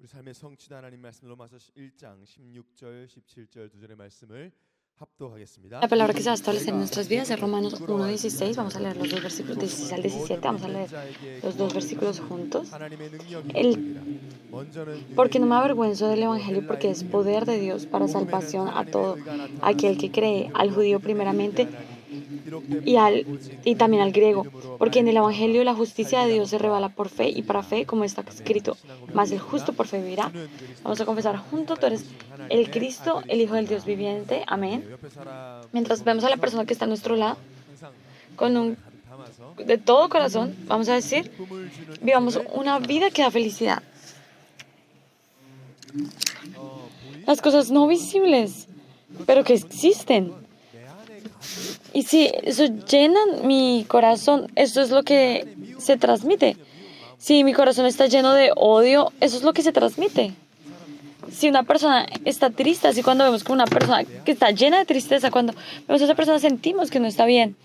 우리 삶의 성취다 하나님 말씀 로마서 1장 16절 17절 두 절의 말씀을 합독하겠습니다. La palabra que se va a establecer en nuestras vidas es Romanos 1:16. Vamos a leer los dos versículos 16 al 17. Vamos a leer los dos versículos juntos. Porque no me avergüenzo del Evangelio, porque es poder de Dios para salvación a todo aquel que cree, al judío primeramente y también al griego, porque en el Evangelio la justicia de Dios se revela por fe y para fe, como está escrito, mas el justo por fe vivirá. Vamos a confesar juntos: tú eres el Cristo, el Hijo del Dios viviente. Amén. Mientras vemos a la persona que está a nuestro lado, de todo corazón, vamos a decir, vivamos una vida que da felicidad. Las cosas no visibles, pero que existen. Y si eso llena mi corazón, eso es lo que se transmite. Si mi corazón está lleno de odio, eso es lo que se transmite. Si una persona está triste, así cuando vemos como una persona que está llena de tristeza, cuando vemos a esa persona sentimos que no está bien.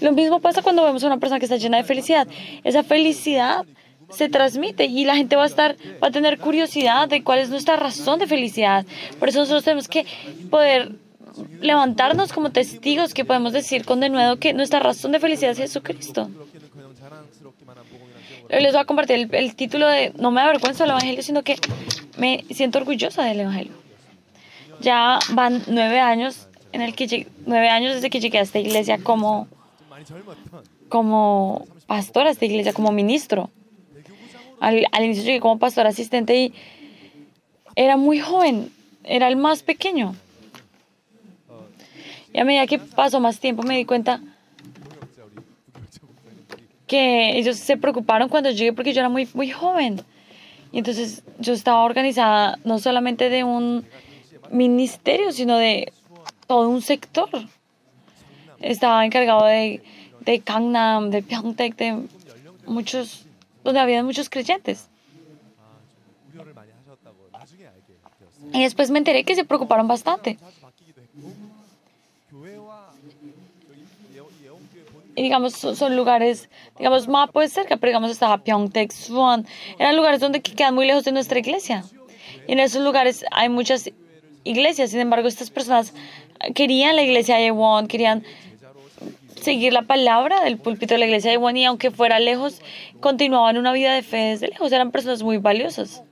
Lo mismo pasa cuando vemos a una persona que está llena de felicidad. Esa felicidad se transmite y la gente va a tener curiosidad de cuál es nuestra razón de felicidad. Por eso nosotros tenemos que poder levantarnos como testigos, que podemos decir con denuedo que nuestra razón de felicidad es Jesucristo. Les voy a compartir el título de No me avergüenzo del Evangelio, sino que me siento orgullosa del Evangelio. Ya van 9 años, 9 años desde que llegué a esta iglesia como pastor a esta iglesia, como ministro. Al inicio llegué como pastor asistente y era muy joven, era el más pequeño. Y a medida que pasó más tiempo me di cuenta que ellos se preocuparon cuando llegué porque yo era muy, muy joven. Y entonces yo estaba organizada no solamente de un ministerio, sino de todo un sector. Estaba encargado de Gangnam, de Pyeongtaek, donde había muchos creyentes. Y después me enteré que se preocuparon bastante. Y digamos, son lugares, digamos, Mapo es cerca, pero digamos estaba Pyeongtaek, Suwon. Eran lugares donde quedan muy lejos de nuestra iglesia. Y en esos lugares hay muchas iglesias. Sin embargo, estas personas querían la iglesia de Ewon, querían seguir la palabra del púlpito de la iglesia de Ewon, y aunque fuera lejos, continuaban una vida de fe desde lejos. Eran personas muy valiosas.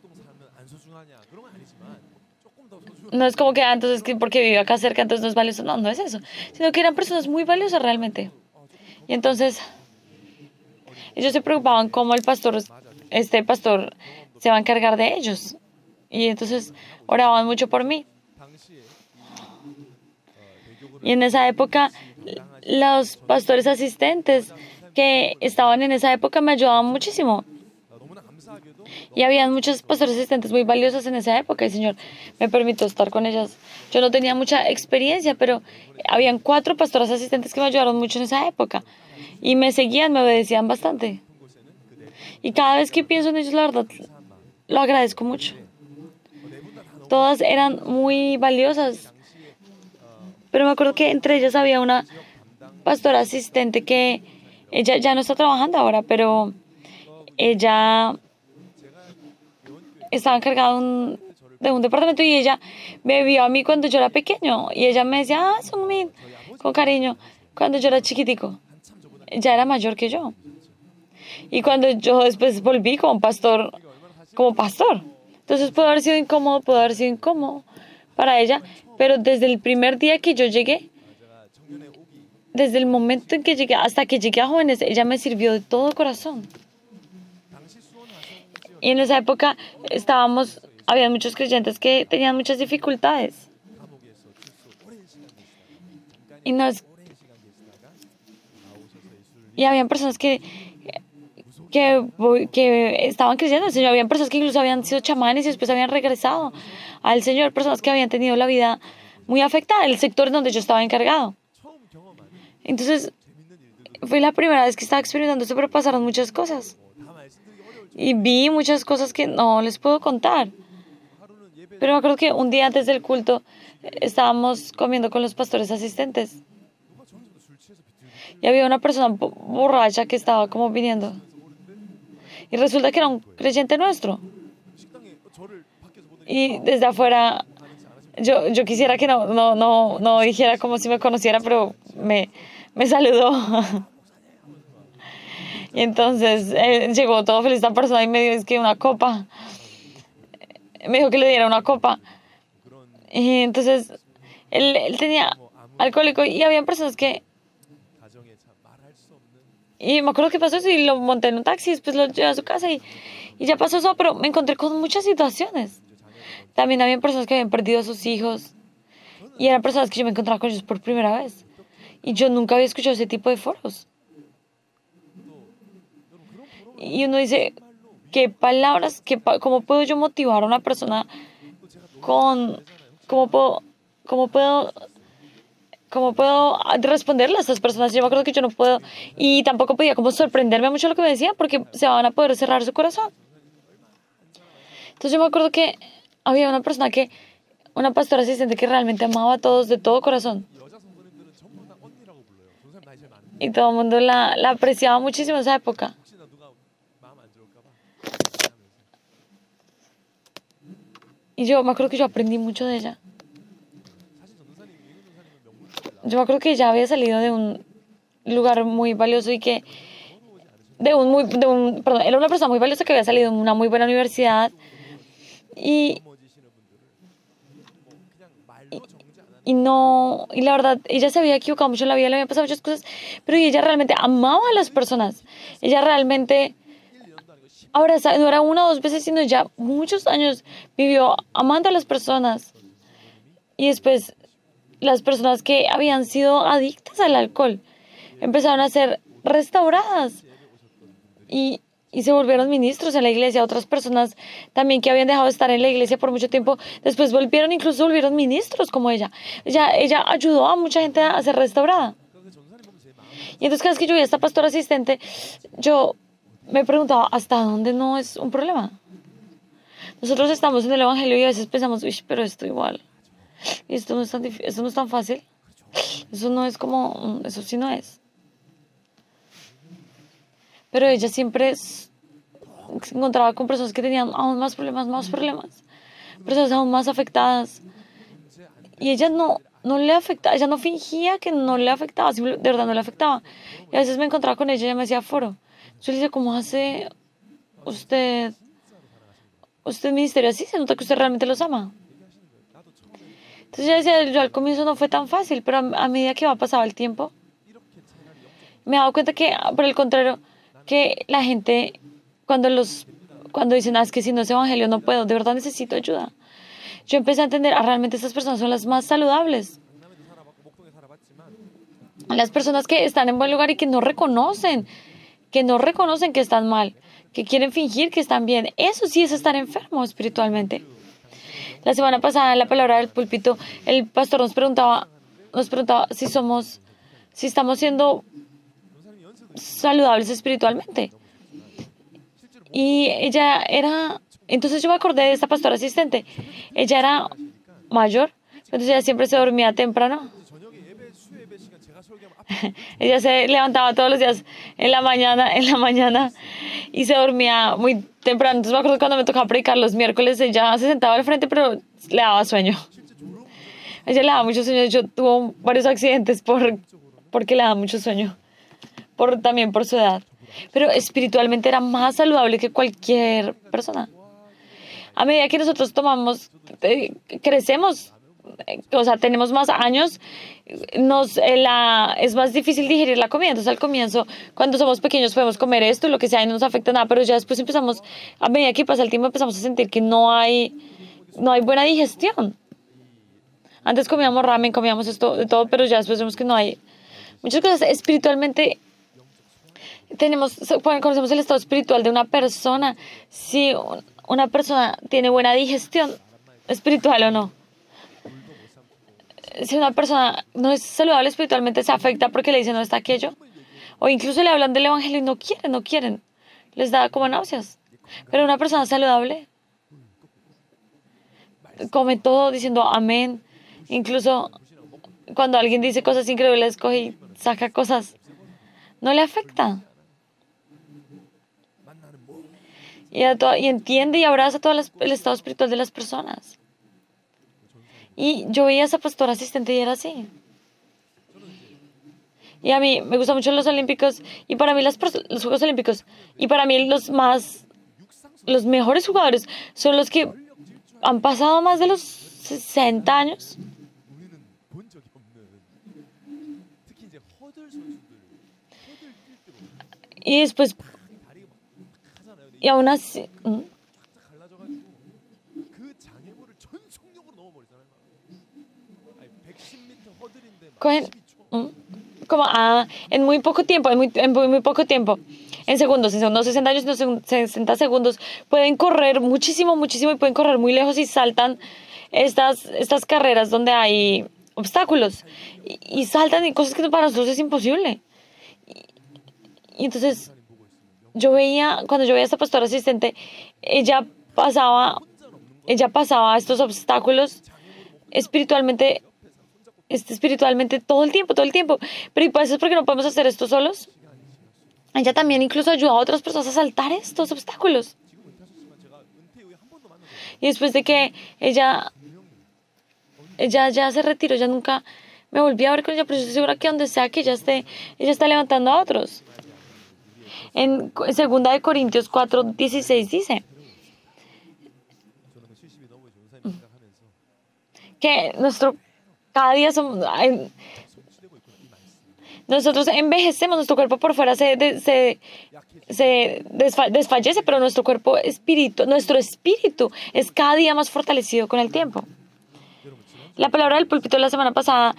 No es como que entonces porque vive acá cerca, entonces no es valioso. No, no es eso. Sino que eran personas muy valiosas realmente. Y entonces ellos se preocupaban cómo este pastor se va a encargar de ellos. Y entonces oraban mucho por mí. Y en esa época los pastores asistentes que estaban en esa época me ayudaban muchísimo. Y habían muchos pastores asistentes muy valiosos en esa época y el Señor me permitió estar con ellas. Yo no tenía mucha experiencia, pero habían 4 pastores asistentes que me ayudaron mucho en esa época. Y me seguían, me obedecían bastante. Y cada vez que pienso en ellos, la verdad, lo agradezco mucho. Todas eran muy valiosas. Pero me acuerdo que entre ellas había una pastora asistente que ella ya no está trabajando ahora, pero ella estaba encargada de un departamento y ella me vio a mí cuando yo era pequeño y ella me decía, Sungmin, con cariño, cuando yo era chiquitico. Ya era mayor que yo. Y cuando yo después volví como pastor. Entonces pudo haber sido incómodo para ella, pero desde el primer día que yo llegué, desde el momento en que llegué hasta que llegué a jóvenes, ella me sirvió de todo corazón. Y en esa época había muchos creyentes que tenían muchas dificultades. Y habían personas que estaban creyendo en el Señor. Habían personas que incluso habían sido chamanes y después habían regresado al Señor. Personas que habían tenido la vida muy afectada, el sector donde yo estaba encargado. Entonces, fue la primera vez que estaba experimentando esto, pero pasaron muchas cosas. Y vi muchas cosas que no les puedo contar. Pero me acuerdo que un día antes del culto estábamos comiendo con los pastores asistentes. Y había una persona borracha que estaba como viniendo. Y resulta que era un creyente nuestro. Y desde afuera, yo quisiera que no dijera como si me conociera, pero me saludó. Y entonces llegó todo feliz esta persona y me dio es que una copa. Me dijo que le diera una copa. Y entonces él tenía alcohólico y había personas que... Y me acuerdo que pasó eso y lo monté en un taxi, después lo llevé a su casa y ya pasó eso, pero me encontré con muchas situaciones. También había personas que habían perdido a sus hijos y eran personas que yo me encontraba con ellos por primera vez. Y yo nunca había escuchado ese tipo de foros. Y uno dice, ¿qué palabras, cómo puedo yo motivar a una persona con, cómo puedo, cómo puedo, cómo puedo responderle a estas personas? Yo me acuerdo que yo no puedo, y tampoco podía como sorprenderme mucho lo que me decían porque se van a poder cerrar su corazón. Entonces yo me acuerdo que había una pastora asistente que realmente amaba a todos de todo corazón. Y todo el mundo la apreciaba muchísimo en esa época. Y yo me acuerdo que yo aprendí mucho de ella. Yo me acuerdo que ella había salido de un lugar muy valioso y que perdón, era una persona muy valiosa que había salido de una muy buena universidad y, y la verdad, ella se había equivocado mucho en la vida, le habían pasado muchas cosas, pero ella realmente amaba a las personas. Ella realmente, ahora no era una o dos veces, sino ya muchos años vivió amando a las personas. Y después las personas que habían sido adictas al alcohol empezaron a ser restauradas y se volvieron ministros en la iglesia. Otras personas también que habían dejado de estar en la iglesia por mucho tiempo, después incluso volvieron ministros como ella. Ella ayudó a mucha gente a ser restaurada. Y entonces cada vez que yo veía a esta pastora asistente, yo me preguntaba, ¿hasta dónde no es un problema? Nosotros estamos en el evangelio y a veces pensamos, uy, pero esto igual. Y esto no es tan difícil, esto no es tan fácil. Eso no es como, eso sí no es. Pero ella siempre se encontraba con personas que tenían aún más problemas, personas aún más afectadas. Y ella no le afectaba, ella no fingía que no le afectaba, de verdad no le afectaba. Y a veces me encontraba con ella y ella me decía, Foro. Yo le decía, ¿cómo hace usted ministerio así? Se nota que usted realmente los ama. Entonces yo decía, yo al comienzo no fue tan fácil, pero a medida que va pasado el tiempo, me he dado cuenta que, por el contrario, que la gente, cuando dicen, es que si no es evangelio no puedo, de verdad necesito ayuda. Yo empecé a entender, realmente estas personas son las más saludables. Las personas que están en buen lugar y que no reconocen que están mal, que quieren fingir que están bien. Eso sí es estar enfermo espiritualmente. La semana pasada en la palabra del púlpito, el pastor nos preguntaba si estamos siendo saludables espiritualmente. Y entonces yo me acordé de esta pastora asistente. Ella era mayor, entonces ella siempre se dormía temprano. Ella se levantaba todos los días en la mañana y se dormía muy temprano. Entonces me acuerdo cuando me tocaba predicar los miércoles, ella se sentaba al frente, pero le daba sueño. Ella le daba mucho sueño. De hecho, tuvo varios accidentes porque le daba mucho sueño. También por su edad. Pero espiritualmente era más saludable que cualquier persona. A medida que nosotros crecemos, o sea, tenemos más años, es más difícil digerir la comida. Entonces, al comienzo, cuando somos pequeños, podemos comer esto, lo que sea, y no nos afecta nada, pero ya después a medida que pasa el tiempo, empezamos a sentir que no hay buena digestión. Antes comíamos ramen, comíamos esto, de todo, pero ya después vemos que no hay muchas cosas. Espiritualmente, conocemos el estado espiritual de una persona, si una persona tiene buena digestión espiritual o no. Si una persona no es saludable espiritualmente, se afecta porque le dicen no está aquello. O incluso le hablan del evangelio y no quieren. Les da como náuseas. Pero una persona saludable come todo diciendo amén. Incluso cuando alguien dice cosas increíbles, coge y saca cosas. No le afecta. y entiende y abraza todo el estado espiritual de las personas. Y yo veía a esa pastora asistente y era así. Y a mí me gustan mucho los olímpicos y para mí los Juegos Olímpicos y para mí los mejores jugadores son los que han pasado más de los 60 años. 우리는 본 적이 없는 특히 이제 허들 선수들 허들 뛸 때로 Y después, 다리가 막 하잖아요. 근데 y aún así, 쫙쫙 갈라져가지고 그 장애물을 전속력으로 넘어버리잖아요. 아니 110m 허들인데 막 cogen 12초. como en muy poco tiempo, muy poco tiempo, en segundos 60 años, en 60 segundos, pueden correr muchísimo, muchísimo y pueden correr muy lejos y saltan estas carreras donde hay obstáculos y saltan y cosas que para nosotros es imposible. Y entonces cuando yo veía a esta pastora asistente, ella pasaba estos obstáculos espiritualmente todo el tiempo. Pero ¿y pues es porque no podemos hacer esto solos? Ella también incluso ayudó a otras personas a saltar estos obstáculos. 지금 은퇴하셨지만 제가 은퇴 이후에 한 번도 만난 적이 없어요. Y después de que ella ya se retiró, ya nunca me volví a ver con ella, pero yo estoy segura que donde sea que ella está levantando a otros. En 2 Corintios 4:16 dice 저는 70이 넘어 전사님 생각하면서 que cada día 성취되고 있구나 이 말씀. nosotros envejecemos, nuestro cuerpo por fuera se desfallece, pero nuestro espíritu es cada día más fortalecido con el tiempo. 여러분 지난 La palabra del púlpito la semana pasada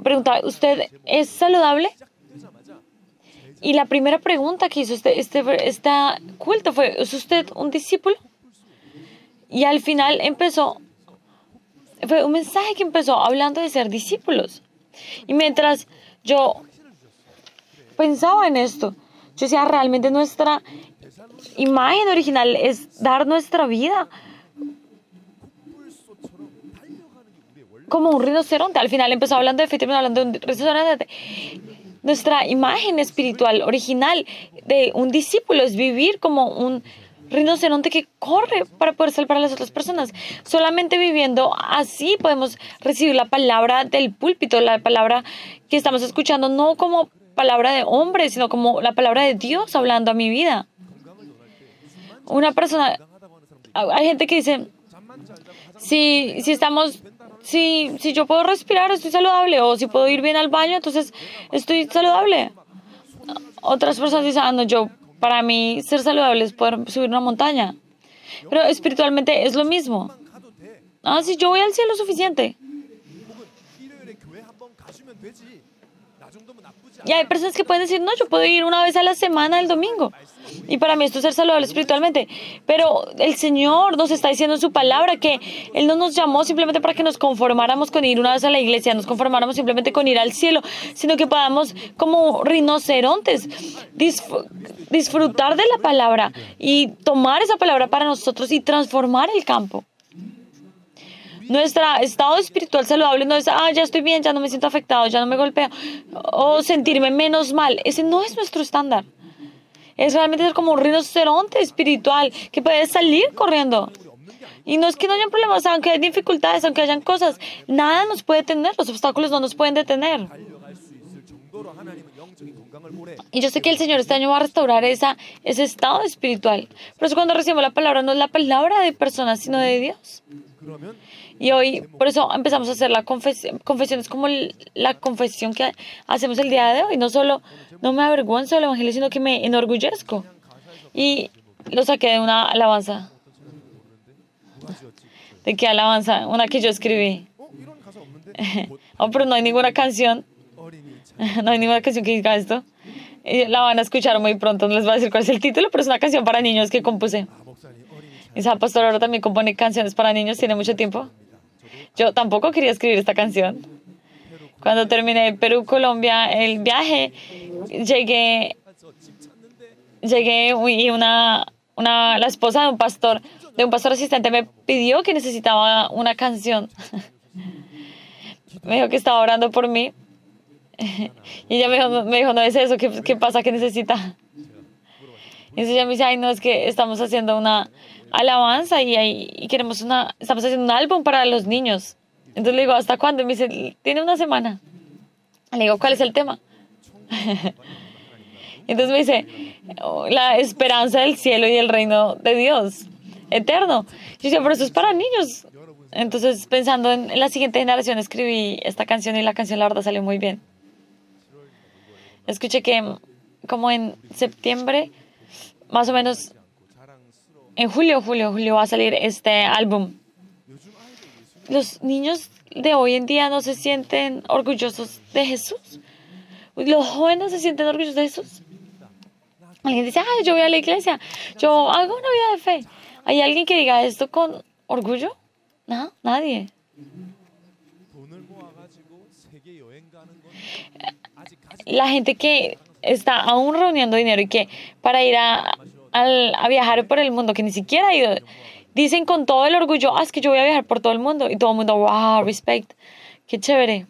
preguntaba, ¿usted es saludable? 시작되자마자 Y la primera pregunta que hizo este culto fue, ¿es usted un discípulo? Y al final fue un mensaje que empezó hablando de ser discípulos. Y mientras yo pensaba en esto, yo decía, realmente nuestra imagen original es dar nuestra vida 뿔소처럼 달려가는 게 우리의 원래 como un rinoceronte. Al final empezó hablando de fe, terminó hablando de un rinoceronte. Nuestra imagen espiritual original de un discípulo es vivir como un rinoceronte que corre para poder salvar a las otras personas. Solamente viviendo así podemos recibir la palabra del púlpito, la palabra que estamos escuchando, no como palabra de hombre, sino como la palabra de Dios hablando a mi vida. Una persona, hay gente que dice, 잠만 잘 자고 화장 si yo puedo respirar, estoy saludable, o si puedo ir bien al baño, entonces estoy saludable. Otras personas dicen, no, para mí ser saludable es poder subir una montaña. Pero espiritualmente es lo mismo. 가도 돼. Si yo voy al cielo suficiente. 혹은 일요일에 교회 한번 가주면 되지. 나 정도면 나쁘지 Y hay personas que pueden decir, no, yo puedo ir una vez a la semana el domingo. Y para mí esto es ser saludable espiritualmente. Pero el Señor nos está diciendo en su palabra que Él no nos llamó simplemente para que nos conformáramos con ir una vez a la iglesia, nos conformáramos simplemente con ir al cielo, sino que podamos como rinocerontes disfrutar de la palabra y tomar esa palabra para nosotros y transformar el campo. Nuestro estado espiritual saludable no es, ya estoy bien, ya no me siento afectado, ya no me golpeo, o sentirme menos mal. Ese no es nuestro estándar. Es realmente ser como un rinoceronte espiritual que puede salir corriendo. Y no es que no hayan problemas, aunque hay dificultades, aunque hayan cosas, nada nos puede detener, los obstáculos no nos pueden detener. 달려갈 수 있을 정도로 하나님은 영적인 건강을 보내. Y yo sé que el Señor este año va a restaurar ese estado espiritual. Por eso cuando recibimos la palabra, no es la palabra de personas, sino de Dios. 그러면 Y hoy, por eso empezamos a hacer la confesión, es como la confesión que hacemos el día de hoy. No me avergüenzo del Evangelio, sino que me enorgullezco. Y lo saqué de una alabanza. ¿De qué alabanza? Una que yo escribí. 이런 가사 없는데 Pero no hay ninguna canción. 어린이 참 No hay ninguna canción que diga esto. Y la van a escuchar muy pronto. No les voy a decir cuál es el título, pero es una canción para niños que compuse. 목사님 어린이 참 Esa pastora ahora también compone canciones para niños, tiene mucho tiempo. Yo tampoco quería escribir esta canción. Cuando terminé Perú, Colombia, el viaje, llegué y la esposa de un pastor asistente me pidió que necesitaba una canción. Me dijo que estaba orando por mí. Y ella me dijo, no es eso, ¿qué pasa? ¿Qué necesita? Y entonces ella me dice, ay, no, es que estamos haciendo una alabanza y queremos estamos haciendo un álbum para los niños. Entonces le digo, ¿hasta cuándo? Y me dice, tiene una semana. Le digo, ¿cuál es el tema? Entonces me dice, "Oh, la esperanza del cielo y el reino de Dios, eterno". Yo decía, pero eso es para niños. Entonces, pensando en la siguiente generación, escribí esta canción y la canción, la verdad, salió muy bien. Escuché que como en septiembre, más o menos, en julio va a salir este álbum. Los niños de hoy en día no se sienten orgullosos de Jesús. Los jóvenes se sienten orgullosos de Jesús. Alguien dice, ay, yo voy a la iglesia, yo hago una vida de fe. ¿Hay alguien que diga esto con orgullo? No, nadie. La gente que está aún reuniendo dinero y que para ir a viajar por el mundo, que ni siquiera ha ido, dicen con todo el orgullo, es que yo voy a viajar por todo el mundo. Y todo el mundo, wow, respect, qué chévere.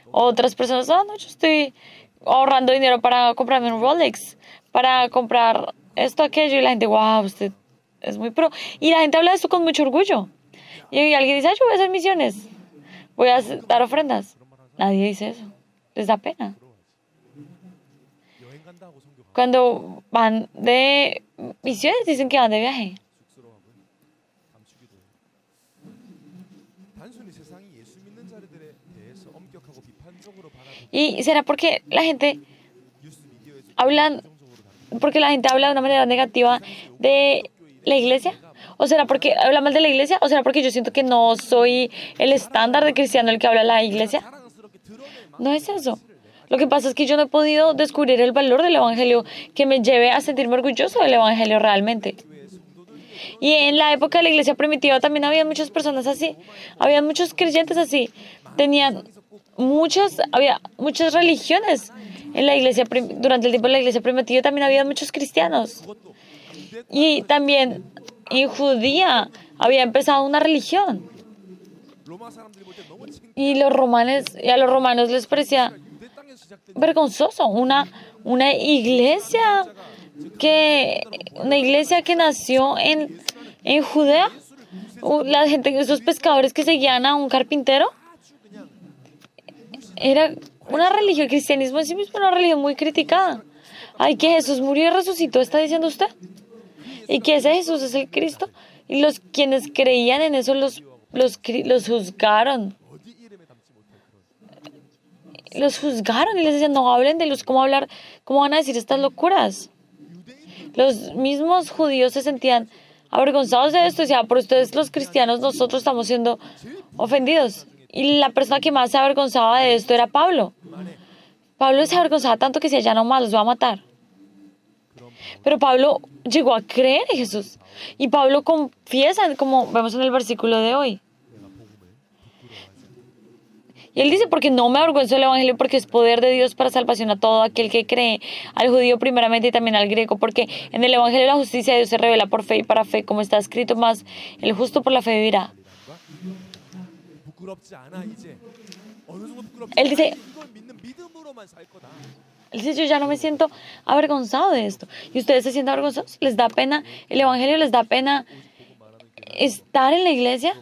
Otras personas, no, yo estoy ahorrando dinero para comprarme un Rolex, para comprar esto, aquello. Y la gente, wow, usted es muy pro. Y la gente habla de esto con mucho orgullo. Y alguien dice, yo voy a hacer misiones, voy a dar ofrendas. Nadie dice eso, les da pena. Cuando van de misiones dicen que van de viaje. ¿Y será porque la gente habla de una manera negativa de la iglesia? ¿O será porque habla mal de la iglesia? ¿O será porque yo siento que no soy el estándar de cristiano el que habla la iglesia? No es eso. Lo que pasa es que yo no he podido descubrir el valor del evangelio que me lleve a sentirme orgulloso del evangelio realmente. Y en la época de la iglesia primitiva también había muchas personas así. Había muchos creyentes así. Había muchas religiones en la iglesia. Durante el tiempo de la iglesia primitiva también había muchos cristianos. Y también en Judía había empezado una religión. Y a los romanos les parecía vergonzoso una iglesia que nació en Judea. La gente, esos pescadores que seguían a un carpintero, era una religión. El cristianismo en sí mismo era una religión muy criticada. Ay, que Jesús murió y resucitó, ¿está diciendo usted? Y que ese Jesús es el Cristo. Y quienes creían en eso los juzgaron. Los juzgaron y les decían, no hablen de luz, ¿cómo van a decir estas locuras? Los mismos judíos se sentían avergonzados de esto. Decían, por ustedes los cristianos, nosotros estamos siendo ofendidos. Y la persona que más se avergonzaba de esto era Pablo. Pablo se avergonzaba tanto que decía, ya no más, los voy a matar. Pero Pablo llegó a creer en Jesús. Y Pablo confiesa, como vemos en el versículo de hoy. Y él dice, porque no me avergüenzo del evangelio, porque es poder de Dios para salvación a todo aquel que cree, al judío primeramente y también al griego, porque en el evangelio la justicia de Dios se revela por fe y para fe, como está escrito, más el justo por la fe vivirá. Él dice, yo ya no me siento avergonzado de esto. ¿Y ustedes se sienten avergonzados? ¿Les da pena el evangelio? ¿Les da pena estar en la iglesia?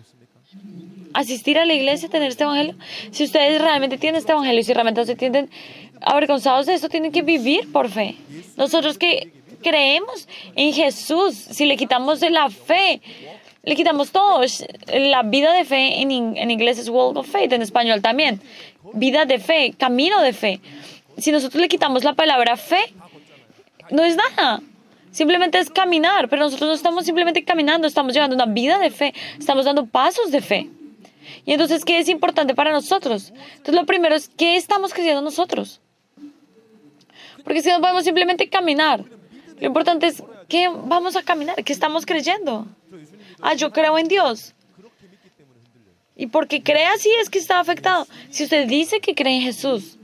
¿Asistir a la iglesia, tener este evangelio? Si ustedes realmente tienen este evangelio y si realmente se sienten avergonzados de esto, tienen que vivir por fe. Nosotros que creemos en Jesús, si le quitamos de la fe, le quitamos todo. La vida de fe en inglés es walk of faith, en español también. Vida de fe, camino de fe. Si nosotros le quitamos la palabra fe, no es nada. Simplemente es caminar, pero nosotros no estamos simplemente caminando, estamos llevando una vida de fe, estamos dando pasos de fe. Y entonces, ¿qué es importante para nosotros? Entonces, lo primero es, ¿qué estamos creyendo nosotros? Porque si no podemos simplemente caminar, lo importante es, ¿qué vamos a caminar? ¿Qué estamos creyendo? Yo creo en Dios. Y porque cree así es que está afectado. Si usted dice que cree en Jesús,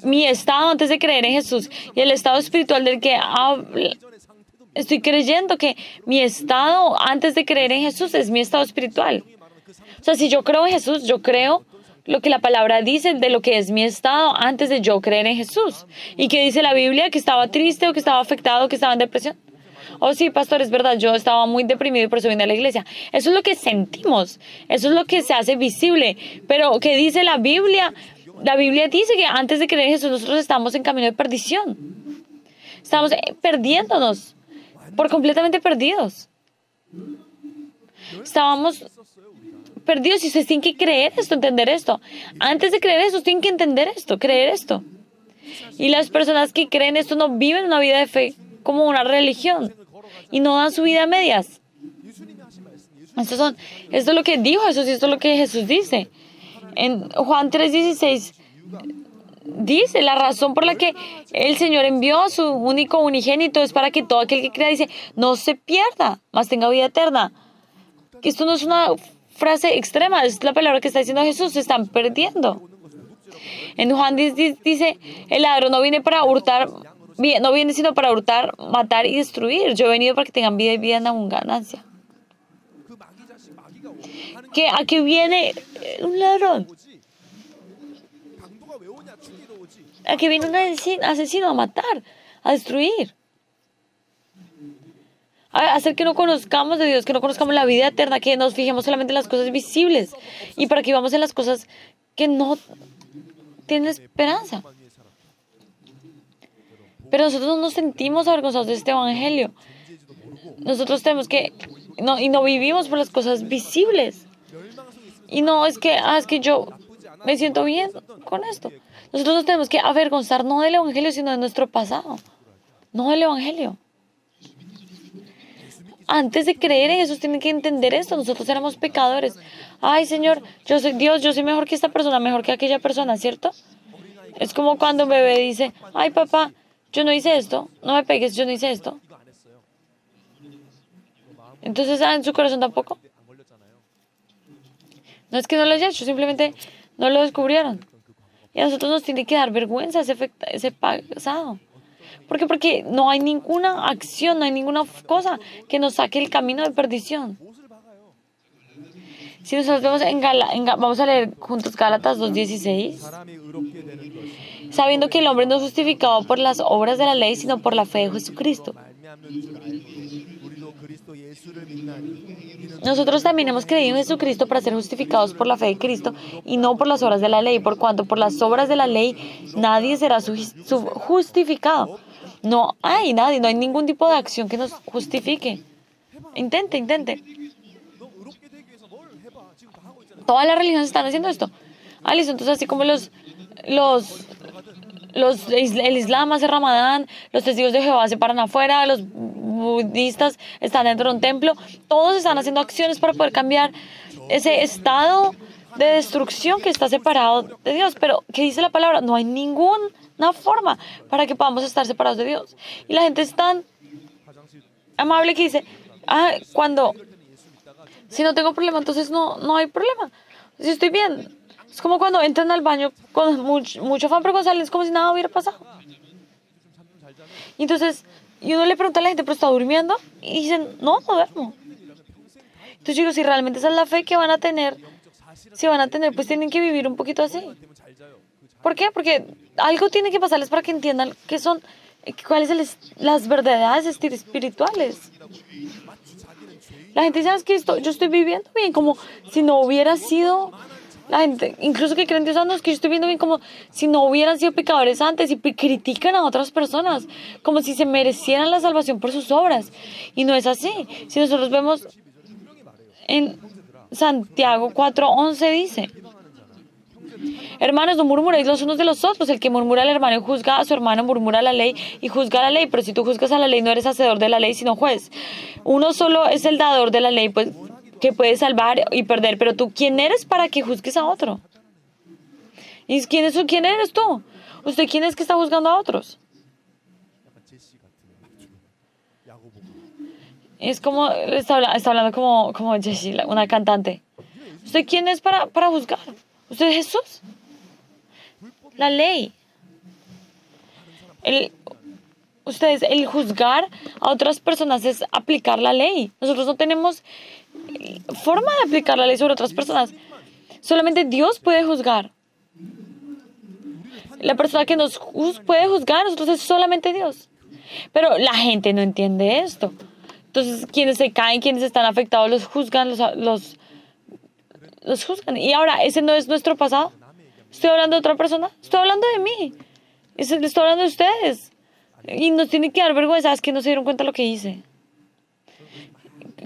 mi estado antes de creer en Jesús y el estado espiritual del que habla, estoy creyendo que mi estado antes de creer en Jesús es mi estado espiritual. O sea, si yo creo en Jesús, yo creo lo que la palabra dice de lo que es mi estado antes de yo creer en Jesús. ¿Y qué dice la Biblia? Que estaba triste o que estaba afectado o que estaba en depresión. Oh, sí, pastor, es verdad, yo estaba muy deprimido y por eso vine a la iglesia. Eso es lo que sentimos, eso es lo que se hace visible. Pero, ¿qué dice la Biblia? La Biblia dice que antes de creer en Jesús nosotros estamos en camino de perdición. Estamos perdiéndonos, por completamente perdidos. Estábamos perdidos y ustedes tienen que creer esto, entender esto. Antes de creer eso, tienen que entender esto, creer esto. Y las personas que creen esto no viven una vida de fe como una religión y no dan su vida a medias. Esto es lo que dijo Jesús y esto es lo que Jesús dice. En Juan 3:16 dice, la razón por la que el Señor envió a su único unigénito es para que todo aquel que crea, dice, no se pierda, mas tenga vida eterna. Esto no es una frase extrema, es la palabra que está diciendo Jesús, se están perdiendo. En Juan 10 dice, el ladrón no viene para hurtar, no viene sino para hurtar, matar y destruir. Yo he venido para que tengan vida y vida en abundancia. ¿A qué viene un ladrón? ¿A qué viene un asesino? A matar, a destruir. A hacer que no conozcamos de Dios, que no conozcamos la vida eterna, que nos fijemos solamente en las cosas visibles y para que vivamos en las cosas que no tienen esperanza. Pero nosotros no nos sentimos avergonzados de este evangelio. Nosotros tenemos que, no vivimos por las cosas visibles. Y no es que yo me siento bien con esto. Nosotros nos tenemos que avergonzar no del evangelio, sino de nuestro pasado. No del evangelio. Antes de creer en Jesús tienen que entender esto. Nosotros éramos pecadores. Ay, Señor, yo soy Dios, yo soy mejor que esta persona, mejor que aquella persona, ¿cierto? Es como cuando un bebé dice, ay, papá, yo no hice esto, no me pegues, yo no hice esto. Entonces, en su corazón tampoco. No es que no lo haya hecho, simplemente no lo descubrieron. Y a nosotros nos tiene que dar vergüenza ese pasado. ¿Por qué? Porque no hay ninguna acción, no hay ninguna cosa que nos saque el camino de perdición. Si nosotros vemos vamos a leer juntos Gálatas 2:16. Sabiendo que el hombre no es justificado por las obras de la ley, sino por la fe de Jesucristo. Nosotros también hemos creído en Jesucristo para ser justificados por la fe de Cristo y no por las obras de la ley, por cuanto por las obras de la ley nadie será justificado. No hay nadie, no hay ningún tipo de acción que nos justifique. Intente. Todas las religiones están haciendo esto. Listo, entonces así como el Islam hace Ramadán, los testigos de Jehová se paran afuera, los budistas están dentro de un templo, todos están haciendo acciones para poder cambiar ese estado de destrucción que está separado de Dios. Pero, ¿qué dice la palabra? No hay ninguna forma para que podamos estar separados de Dios. Y la gente es tan amable que dice, si no tengo problema, entonces no hay problema. Si estoy bien. Es como cuando entran al baño con mucho afán, pero salen es como si nada hubiera pasado. Y entonces, uno le pregunta a la gente, ¿pero está durmiendo? Y dicen, no duermo. Entonces yo digo, si realmente esa es la fe que van a tener, pues tienen que vivir un poquito así. ¿Por qué? Porque algo tiene que pasarles para que entiendan cuáles son las verdades espirituales. La gente dice, que yo estoy viviendo bien, como si no hubiera sido... La gente, incluso que creen Dios, es que yo estoy viendo bien como si no hubieran sido pecadores antes y critican a otras personas, como si se merecieran la salvación por sus obras. Y no es así. Si nosotros vemos en Santiago 4:11 dice, hermanos, no murmuréis los unos de los otros. El que murmura al hermano y juzga a su hermano murmura la ley y juzga la ley. Pero si tú juzgas a la ley, no eres hacedor de la ley, sino juez. Uno solo es el dador de la ley, pues, que puede salvar y perder. Pero tú, ¿quién eres para que juzgues a otro? ¿Y quién eres tú? ¿Usted quién es que está juzgando a otros? Es como, está hablando como Jessie, una cantante. ¿Usted quién es para juzgar? ¿Usted es Jesús? La ley. El juzgar a otras personas es aplicar la ley. Nosotros no tenemos forma de aplicar la ley sobre otras personas. Solamente Dios puede juzgar. La persona que nos puede juzgar a nosotros es solamente Dios. Pero la gente no entiende esto. Entonces, quienes se caen, quienes están afectados, los juzgan, los juzgan. Y ahora, ¿ese no es nuestro pasado? ¿Estoy hablando de otra persona? Estoy hablando de mí. Estoy hablando de ustedes. Y nos tiene que dar vergüenza, es que no se dieron cuenta de lo que hice.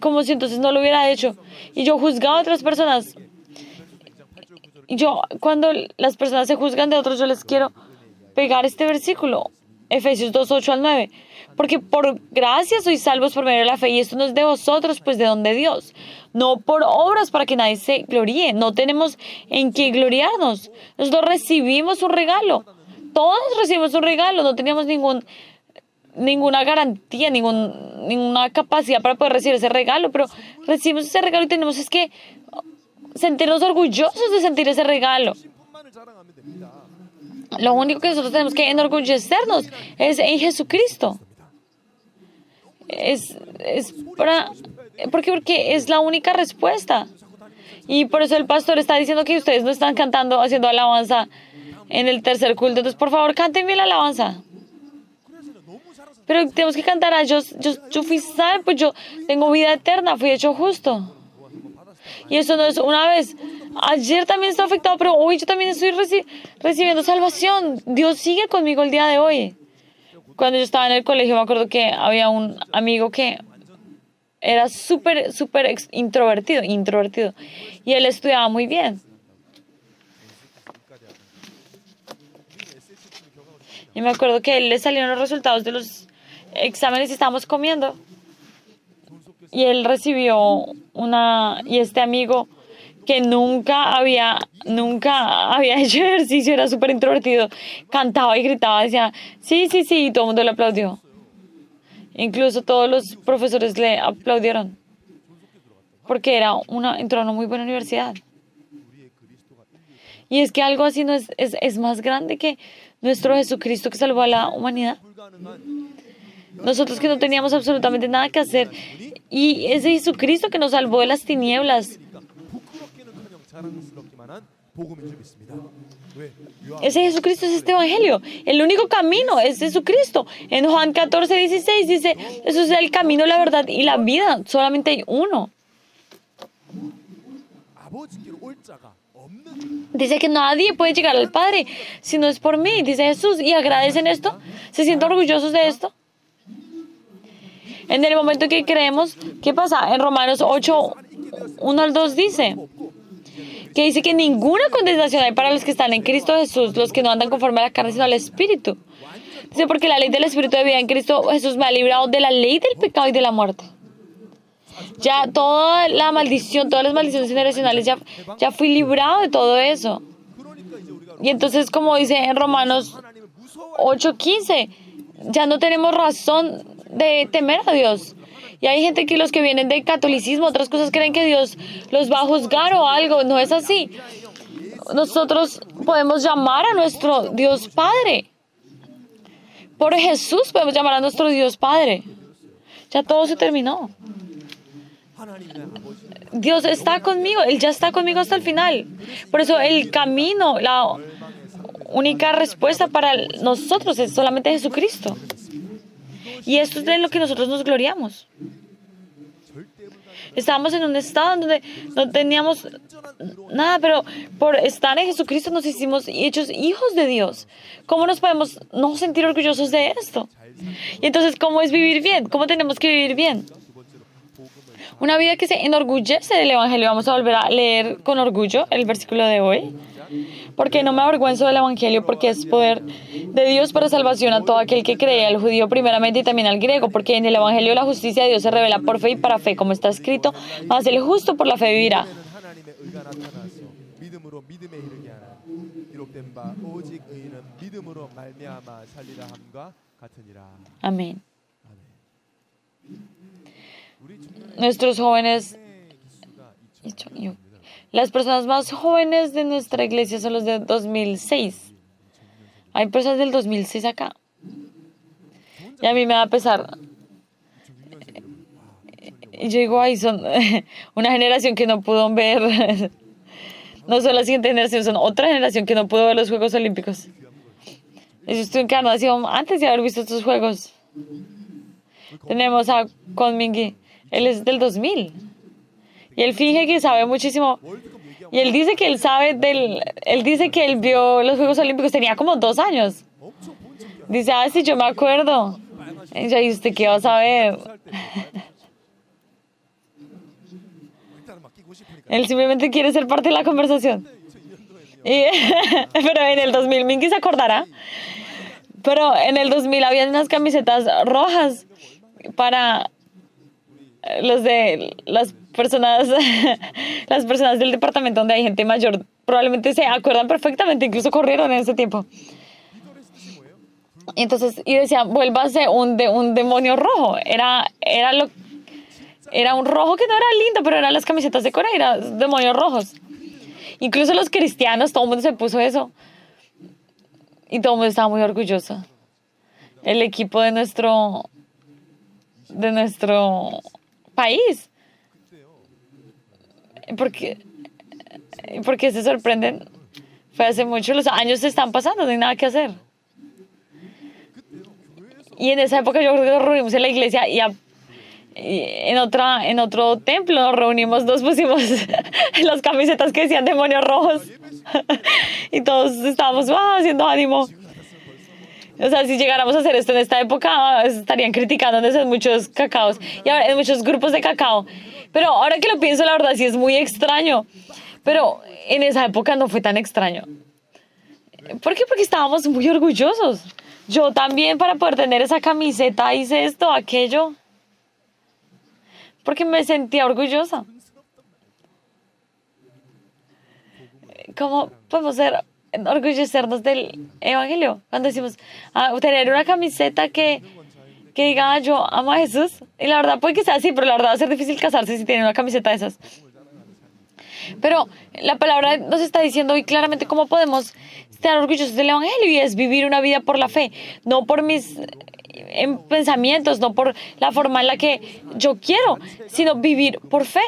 Como si entonces no lo hubiera hecho. Y yo juzgaba a otras personas. Y yo, cuando las personas se juzgan de otros, yo les quiero pegar este versículo. Efesios 2, 8 al 9. Porque por gracia sois salvos por medio de la fe, y esto no es de vosotros, pues de don de Dios. No por obras para que nadie se gloríe. No tenemos en qué gloriarnos. Nosotros recibimos un regalo. Todos recibimos un regalo. No teníamos ninguna garantía, ninguna capacidad para poder recibir ese regalo. Pero recibimos ese regalo y tenemos es que sentirnos orgullosos de sentir ese regalo. 신분만을 자랑하면 됩니다. Lo único que nosotros tenemos que enorgullecernos es en Jesucristo. Porque es la única respuesta. Y por eso el pastor está diciendo que ustedes no están cantando, haciendo alabanza en el tercer culto. Entonces, por favor, canten bien la alabanza. Pero tenemos que cantar a yo fui salvo, pues yo tengo vida eterna, fui hecho justo. Y eso no es una vez. Ayer también estaba afectado, pero hoy yo también estoy recibiendo salvación. Dios sigue conmigo el día de hoy. Cuando yo estaba en el colegio, me acuerdo que había un amigo que era súper introvertido. Y él estudiaba muy bien. Y me acuerdo que a él le salieron los resultados de los exámenes y estábamos comiendo. Y él recibió y este amigo que nunca había hecho ejercicio, era súper introvertido, cantaba y gritaba, decía, sí, y todo el mundo le aplaudió. Incluso todos los profesores le aplaudieron, porque entró a una muy buena universidad. Y es que algo así no es más grande que nuestro Jesucristo que salvó a la humanidad. Nosotros que no teníamos absolutamente nada que hacer. Y ese Jesucristo que nos salvó de las tinieblas. Ese Jesucristo es este evangelio. El único camino es Jesucristo. En Juan 14, 16 dice, eso es el camino, la verdad y la vida. Solamente hay uno. Dice que nadie puede llegar al Padre si no es por mí, dice Jesús. ¿Y agradecen esto? ¿Se sienten orgullosos de esto? En el momento que creemos, ¿qué pasa? En Romanos 8, 1 al 2 dice que ninguna condenación hay para los que están en Cristo Jesús, los que no andan conforme a la carne, sino al Espíritu. Dice, porque la ley del Espíritu de vida en Cristo Jesús me ha librado de la ley del pecado y de la muerte. Ya toda la maldición, todas las maldiciones generacionales, ya fui librado de todo eso. Y entonces, como dice en Romanos 8:15, ya no tenemos razón de temer a Dios. Y hay gente que los que vienen del catolicismo, otras cosas, creen que Dios los va a juzgar o algo. No es así. Nosotros podemos llamar a nuestro Dios Padre. Por Jesús podemos llamar a nuestro Dios Padre. Ya todo se terminó. Dios está conmigo, Él ya está conmigo hasta el final. Por eso el camino, la única respuesta para nosotros es solamente Jesucristo. Y esto es de lo que nosotros nos gloriamos. Estábamos en un estado en donde no teníamos nada, pero por estar en Jesucristo nos hicimos hechos hijos de Dios. ¿Cómo nos podemos no sentir orgullosos de esto? Y entonces, ¿cómo es vivir bien? ¿Cómo tenemos que vivir bien? Una vida que se enorgullece del Evangelio. Vamos a volver a leer con orgullo el versículo de hoy. Porque no me avergüenzo del Evangelio, porque es poder de Dios para salvación a todo aquel que cree, al judío primeramente y también al griego, porque en el Evangelio la justicia de Dios se revela por fe y para fe, como está escrito, mas el justo por la fe vivirá. Amén. Nuestros jóvenes, las personas más jóvenes de nuestra iglesia son los de 2006. Hay personas del 2006 acá. Y a mí me da pesar. Y yo digo, ay, son una generación que no pudo ver No son la siguiente generación, son otra generación que no pudo ver los Juegos Olímpicos. Ellos tuvieron que haber nacido antes de haber visto estos Juegos. Tenemos a Kwon Min-gi. Él es del 2000. Y él finge que sabe muchísimo. Y él dice que él sabe Él dice que él vio los Juegos Olímpicos, tenía como 2 años. Dice, sí, yo me acuerdo. Y yo, ¿y usted qué va a saber? Él simplemente quiere ser parte de la conversación. Pero en el 2000, Minky se acordará. Pero en el 2000 había unas camisetas rojas para las personas del departamento donde hay gente mayor. Probablemente se acuerdan perfectamente, incluso corrieron en ese tiempo. Y decían, vuélvase un demonio rojo. Era un rojo que no era lindo, pero eran las camisetas de Corea, eran demonios rojos. Incluso los cristianos, todo el mundo se puso eso. Y todo el mundo estaba muy orgulloso. El equipo de nuestro país. ¿Por qué se sorprenden? Fue hace mucho, los años se están pasando, no hay nada que hacer. Y en esa época yo creo que nos reunimos en la iglesia y en otro templo nos reunimos, nos pusimos las camisetas que decían demonios rojos y todos estábamos haciendo ánimo. O sea, si llegáramos a hacer esto en esta época, estarían criticándonos en muchos cacaos y ahora en muchos grupos de cacao. Pero ahora que lo pienso, la verdad sí es muy extraño. Pero en esa época no fue tan extraño. ¿Por qué? Porque estábamos muy orgullosos. Yo también, para poder tener esa camiseta, hice esto, aquello. Porque me sentía orgullosa. ¿Cómo podemos orgullecernos del evangelio? Cuando decimos, tener una camiseta que diga, yo amo a Jesús. Y la verdad puede que sea así, pero la verdad va a ser difícil casarse si tiene una camiseta de esas. Pero la palabra nos está diciendo hoy claramente cómo podemos estar orgullosos del evangelio, y es vivir una vida por la fe, no por mis pensamientos, no por la forma en la que yo quiero, sino vivir por fe.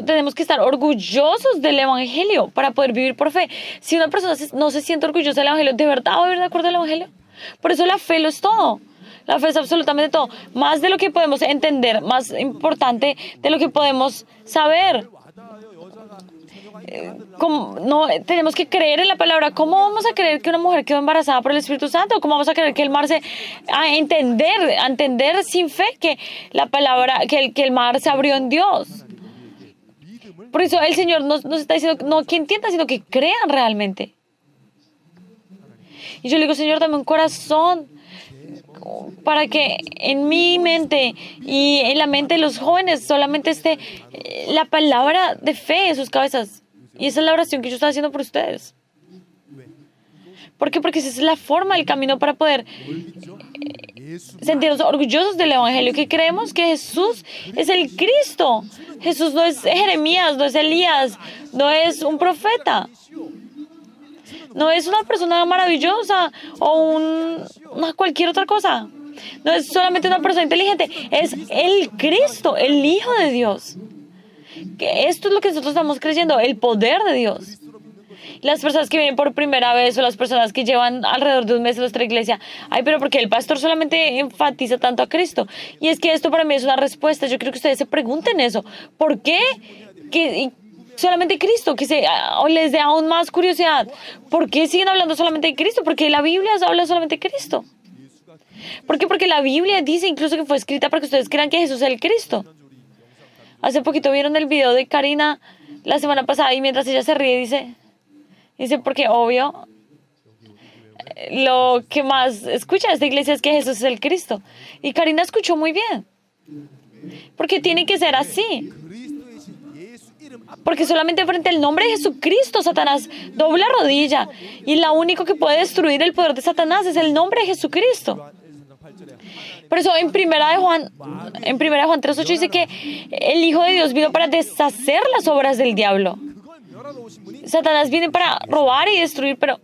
Tenemos que estar orgullosos del evangelio para poder vivir por fe. Si una persona no se siente orgullosa del evangelio, ¿de verdad va a vivir de acuerdo al evangelio? Por eso la fe lo es todo. La fe es absolutamente todo. Más de lo que podemos entender, más importante de lo que podemos saber. Tenemos que creer en la palabra. ¿Cómo vamos a creer que una mujer quedó embarazada por el Espíritu Santo? ¿Cómo vamos a creer que el mar a entender sin fe que la palabra, que el mar se abrió en Dios? Por eso el Señor nos está diciendo no que entiendan, sino que crean realmente. Y yo le digo, Señor, dame un corazón para que en mi mente y en la mente de los jóvenes solamente esté la palabra de fe en sus cabezas. Y esa es la oración que yo estoy haciendo por ustedes. ¿Por qué? Porque esa es la forma, el camino para poder sentirnos orgullosos del evangelio, que creemos que Jesús es el Cristo. Jesús no es Jeremías, no es Elías, no es un profeta. No es una persona maravillosa o cualquier otra cosa. No es solamente una persona inteligente. Es el Cristo, el Hijo de Dios. Que esto es lo que nosotros estamos creyendo, el poder de Dios. Las personas que vienen por primera vez o las personas que llevan alrededor de un mes en nuestra iglesia, pero porque el pastor solamente enfatiza tanto a Cristo. Y es que esto para mí es una respuesta. Yo creo que ustedes se pregunten eso. ¿Por qué? Solamente Cristo, o les dé aún más curiosidad. ¿Por qué siguen hablando solamente de Cristo? Porque la Biblia habla solamente de Cristo. ¿Por qué? Porque la Biblia dice incluso que fue escrita para que ustedes crean que Jesús es el Cristo. Hace poquito vieron el video de Karina la semana pasada y mientras ella se ríe dice porque obvio lo que más escucha de esta iglesia es que Jesús es el Cristo. Y Karina escuchó muy bien. Porque tiene que ser así. Porque solamente frente al nombre de Jesucristo, Satanás dobla rodilla. Y lo único que puede destruir el poder de Satanás es el nombre de Jesucristo. Por eso en primera de Juan 3:8 dice que el Hijo de Dios vino para deshacer las obras del diablo. Satanás viene para robar y destruir, pero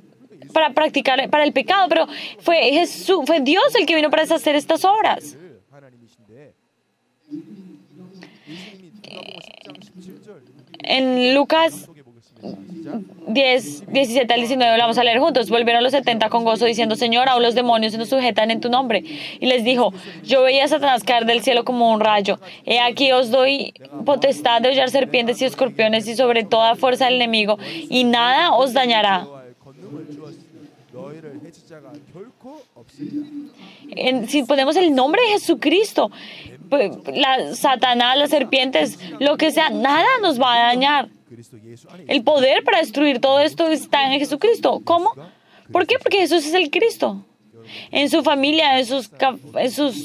para practicar, para el pecado, pero fue Dios el que vino para deshacer estas obras. En Lucas 10, 17 al 19 lo vamos a leer juntos. Volvieron los 70 con gozo diciendo: Señor, aún los demonios se nos sujetan en tu nombre. Y les dijo: Yo veía a Satanás caer del cielo como un rayo. He aquí os doy potestad de hollar serpientes y escorpiones y sobre toda fuerza del enemigo, y nada os dañará. Si ponemos el nombre de Jesucristo, Satanás, las serpientes, lo que sea, nada nos va a dañar. El poder para destruir todo esto está en Jesucristo. ¿Cómo? ¿Por qué? Porque Jesús es el Cristo. En su familia, en sus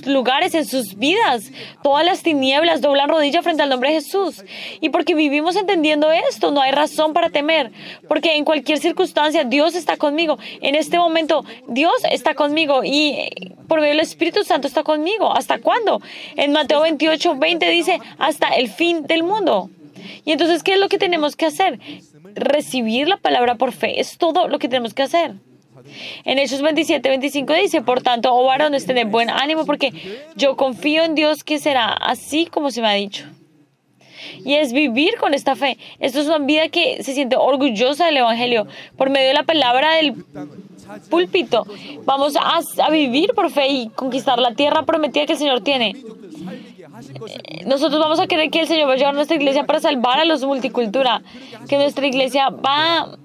lugares, en sus vidas, todas las tinieblas doblan rodilla frente al nombre de Jesús. Y porque vivimos entendiendo esto, no hay razón para temer. Porque en cualquier circunstancia, Dios está conmigo. En este momento, Dios está conmigo. Y por medio del Espíritu Santo está conmigo. ¿Hasta cuándo? En Mateo 28:20 dice: hasta el fin del mundo. Y entonces, ¿qué es lo que tenemos que hacer? Recibir la palabra por fe. Es todo lo que tenemos que hacer. En Hechos 27:25 dice: Por tanto, oh varones, tened buen ánimo, porque yo confío en Dios que será así como se me ha dicho. Y es vivir con esta fe. Esto es una vida que se siente orgullosa del Evangelio. Por medio de la palabra del púlpito, vamos a vivir por fe y conquistar la tierra prometida que el Señor tiene. Nosotros vamos a creer que el Señor va a llevar a nuestra iglesia para salvar a los multicultura, que nuestra iglesia va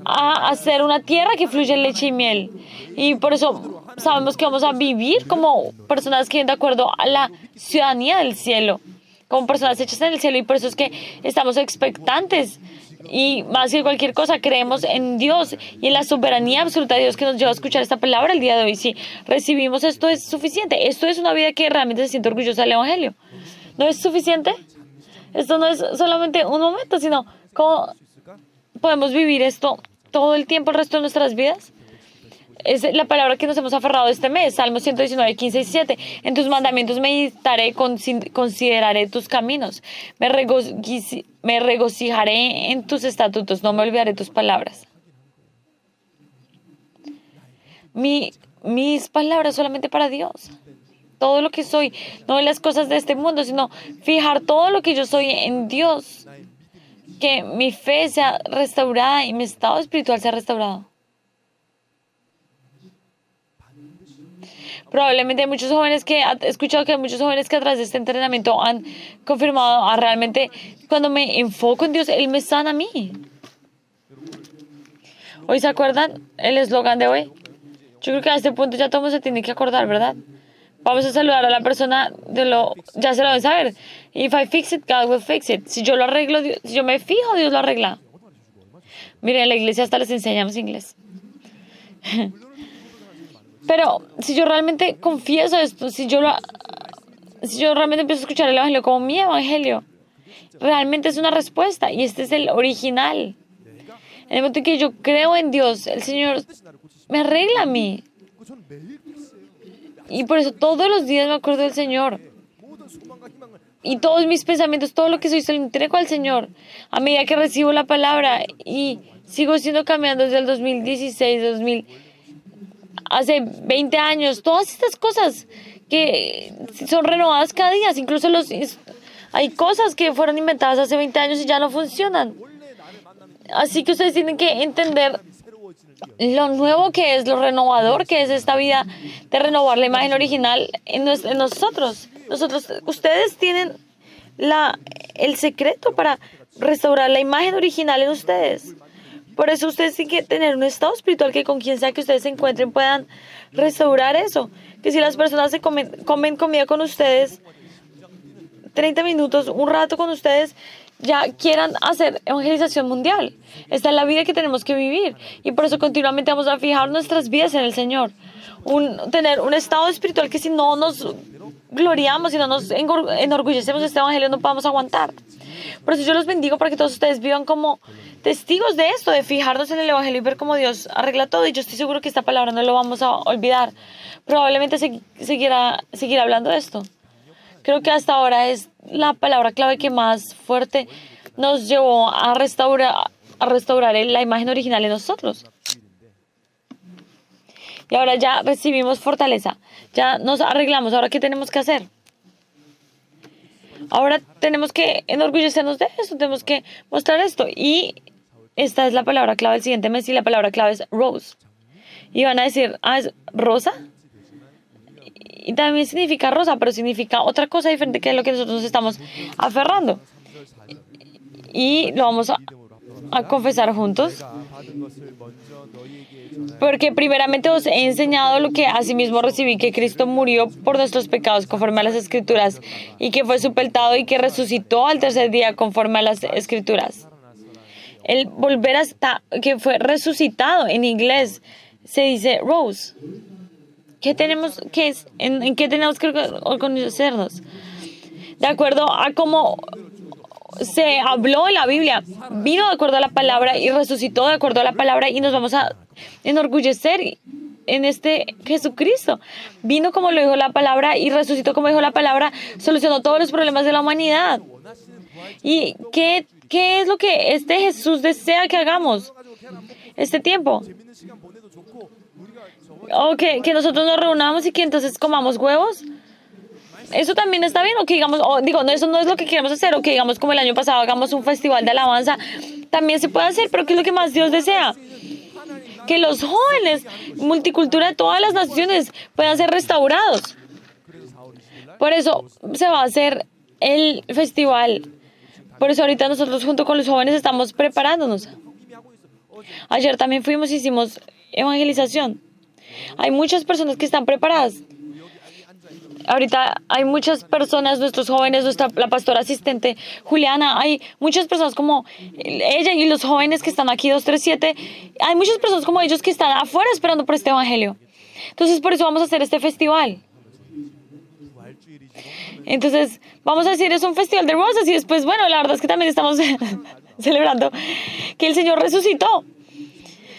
a hacer una tierra que fluye leche y miel. Y por eso sabemos que vamos a vivir como personas que viven de acuerdo a la ciudadanía del cielo, como personas hechas en el cielo. Y por eso es que estamos expectantes. Y más que cualquier cosa, creemos en Dios y en la soberanía absoluta de Dios que nos lleva a escuchar esta palabra el día de hoy. Si recibimos esto, es suficiente. Esto es una vida que realmente se siente orgullosa del Evangelio. ¿No es suficiente? Esto no es solamente un momento, sino cómo podemos vivir esto todo el tiempo, el resto de nuestras vidas. Es la palabra que nos hemos aferrado este mes. Salmo 119, 15 y 17. En tus mandamientos meditaré, consideraré tus caminos. Me regocijaré en tus estatutos. No me olvidaré tus palabras. Mis palabras solamente para Dios. Todo lo que soy, no en las cosas de este mundo, sino fijar todo lo que yo soy en Dios. Que mi fe sea restaurada y mi estado espiritual sea restaurado. Probablemente hay muchos jóvenes que he escuchado que hay muchos jóvenes que a través de este entrenamiento han confirmado realmente cuando me enfoco en Dios, Él me sana a mí. ¿Hoy se acuerdan el eslogan de hoy? Yo creo que a este punto ya todo el mundo se tiene que acordar, ¿verdad? Vamos a saludar a la persona ya se lo deben saber. If I fix it, God will fix it. Si yo lo arreglo, si yo me fijo, Dios lo arregla. Miren, en la iglesia hasta les enseñamos inglés. Pero si yo realmente confieso esto, si yo realmente empiezo a escuchar el Evangelio como mi Evangelio, realmente es una respuesta y este es el original. En el momento en que yo creo en Dios, el Señor me arregla a mí. Y por eso todos los días me acuerdo del Señor. Y todos mis pensamientos, todo lo que soy, se lo entrego al Señor. A medida que recibo la palabra y sigo siendo cambiando desde el 2016, hace 20 años, todas estas cosas que son renovadas cada día. Incluso hay cosas que fueron inventadas hace 20 años y ya no funcionan. Así que ustedes tienen que entender lo nuevo que es, lo renovador que es esta vida de renovar la imagen original en nosotros. Ustedes tienen el secreto para restaurar la imagen original en ustedes. Por eso ustedes tienen que tener un estado espiritual que con quien sea que ustedes se encuentren puedan restaurar eso. Que si las personas comen comida con ustedes, 30 minutos, un rato con ustedes, ya quieran hacer evangelización mundial. Esta es la vida que tenemos que vivir. Y por eso continuamente vamos a fijar nuestras vidas en el Señor. Tener un estado espiritual que si no nos gloriamos, si no nos enorgullecemos de este evangelio, no podamos aguantar. Por eso yo los bendigo para que todos ustedes vivan como testigos de esto, de fijarnos en el evangelio y ver cómo Dios arregla todo. Y yo estoy seguro que esta palabra no lo vamos a olvidar. Probablemente seguirá hablando de esto. Creo que hasta ahora es la palabra clave que más fuerte nos llevó a restaurar la imagen original en nosotros. Y ahora ya recibimos fortaleza. Ya nos arreglamos. ¿Ahora qué tenemos que hacer? Ahora tenemos que enorgullecernos de esto, tenemos que mostrar esto. Y esta es la palabra clave del siguiente mes y la palabra clave es rose. Y van a decir, ¿es rosa? Y también significa rosa, pero significa otra cosa diferente que es lo que nosotros nos estamos aferrando. Y lo vamos a confesar juntos. Porque primeramente os he enseñado lo que asimismo recibí, que Cristo murió por nuestros pecados conforme a las Escrituras, y que fue sepultado y que resucitó al tercer día conforme a las Escrituras. El volver hasta que fue resucitado en inglés se dice rose. ¿Qué tenemos, qué es, en qué tenemos que organizarnos? De acuerdo a cómo se habló en la Biblia, vino de acuerdo a la palabra y resucitó de acuerdo a la palabra, y nos vamos a enorgullecer en este Jesucristo. Vino como lo dijo la palabra y resucitó como dijo la palabra, solucionó todos los problemas de la humanidad. ¿Y qué es lo que este Jesús desea que hagamos este tiempo? O que nosotros nos reunamos y que entonces comamos huevos. Eso también está bien, o que digamos, no, eso no es lo que queremos hacer, o que digamos como el año pasado hagamos un festival de alabanza, también se puede hacer, pero ¿qué es lo que más Dios desea? Que los jóvenes, multicultura de todas las naciones, puedan ser restaurados. Por eso se va a hacer el festival. Por eso ahorita nosotros junto con los jóvenes estamos preparándonos. Ayer también hicimos evangelización. Hay muchas personas que están preparadas. Ahorita hay muchas personas, nuestros jóvenes, la pastora asistente Juliana, hay muchas personas como ella y los jóvenes que están aquí 237, hay muchas personas como ellos que están afuera esperando por este evangelio. Entonces por eso vamos a hacer este festival. Entonces vamos a decir, es un festival de rosas, y después, bueno, la verdad es que también estamos celebrando que el Señor resucitó,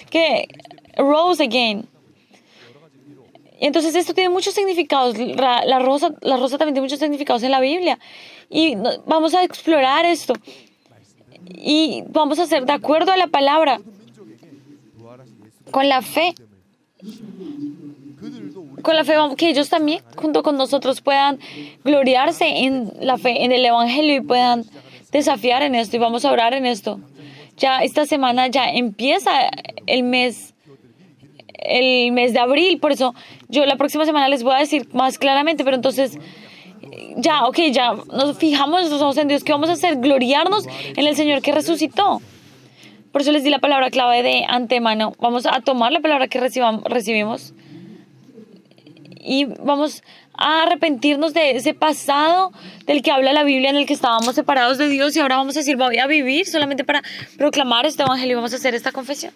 que rose again. Entonces esto tiene muchos significados. La rosa también tiene muchos significados en la Biblia. Y vamos a explorar esto. Y vamos a hacer de acuerdo a la palabra. Con la fe. Con la fe, que ellos también, junto con nosotros, puedan gloriarse en la fe, en el Evangelio, y puedan desafiar en esto. Y vamos a orar en esto. Ya esta semana ya empieza el mes de abril, por eso yo la próxima semana les voy a decir más claramente, pero entonces ya nos fijamos nuestros ojos en Dios. ¿Qué vamos a hacer? Gloriarnos en el Señor que resucitó. Por eso les di la palabra clave de antemano. Vamos a tomar la palabra que recibimos y vamos a arrepentirnos de ese pasado del que habla la Biblia, en el que estábamos separados de Dios, y ahora vamos a decir, voy a vivir solamente para proclamar este evangelio. Vamos a hacer esta confesión.